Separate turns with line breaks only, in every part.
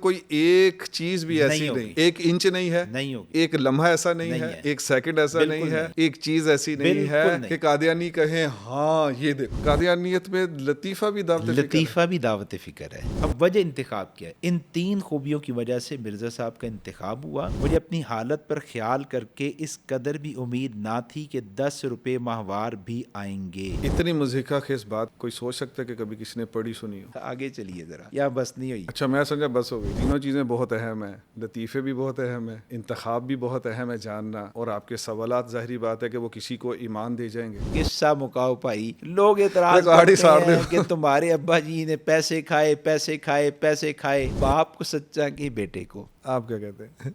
کوئی ایک چیز بھی ایسی نہیں، ایک انچ نہیں ہے،
نہیں ہوگی،
ایک لمحہ ایسا نہیں ہے، ایک سیکنڈ ایسا نہیں ہے، ایک چیز ایسی نہیں ہے کہ قادیانی کہیں ہاں یہ دیکھو۔ قادیانیت میں لطیفہ بھی دعوت فکر ہے،
لطیفہ بھی دعوت فکر ہے۔ اب وجہ انتخاب کیا ہے؟ ان 3 خوبیوں کی وجہ سے مرزا صاحب کا انتخاب ہوا۔ مجھے اپنی حالت پر خیال کر کے اس قدر بھی امید نہ تھی کہ 10 روپے ماہوار بھی آئیں گے۔
اتنی مضحکہ خیز بات کوئی سوچ سکتا ہے کہ کبھی کسی نے پڑھی سنی ہو؟
آگے چلیے ذرا، یا بس نہیں ہوئی؟
اچھا میں سمجھا بس ہو گئی۔ تینوں چیزیں بہت اہم ہیں، لطیفے بھی بہت اہم ہیں، انتخاب بھی بہت اہم ہے جاننا، اور آپ کے سوالات ظاہری بات ہے کہ وہ کسی کو ایمان دے جائیں گے۔
قصہ مکاؤ بھائی، لوگ اعتراض کرتے ہیں کہ تمہارے ابا جی نے پیسے کھائے پیسے کھائے پیسے کھائے، باپ کو سچا کہ بیٹے کو۔
آپ کیا کہتے ہیں؟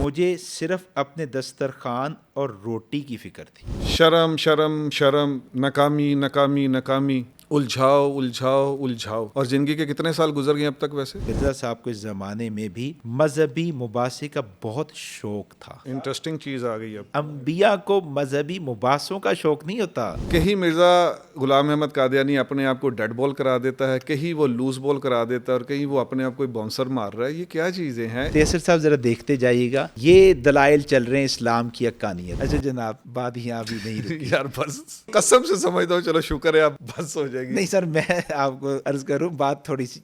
مجھے صرف اپنے دسترخوان اور روٹی کی فکر تھی۔
شرم شرم شرم، ناکامی ناکامی ناکامی، الجھاؤ الجھاؤ الجھاؤ۔ اور زندگی کے کتنے سال گزر گئے اب تک ویسے؟
مرزا صاحب کو اس زمانے میں بھی مذہبی مباحثے کا بہت شوق تھا۔
انٹرسٹنگ چیز آ گئی اب۔
انبیاء کو مذہبی مباحثوں کا شوق نہیں ہوتا۔
کہیں مرزا غلام احمد قادیانی اپنے آپ کو ڈیڈ بال کرا دیتا ہے، کہیں وہ لوز بال کرا دیتا ہے، اور کہیں وہ اپنے آپ کو باؤنسر مار رہا ہے۔ یہ کیا چیزیں ہیں؟
تیسر صاحب ذرا دیکھتے جائیے گا، یہ دلائل چل رہے ہیں اسلام کی حقانیت۔ اچھا جناب، بات یہاں بھی نہیں رکی۔
یار بس قسم سے سمجھتا ہوں، چلو شکر ہے اب بس ہو جائے گی۔
نہیں سر، میں آپ کو عرض کروں، بات تھوڑی سی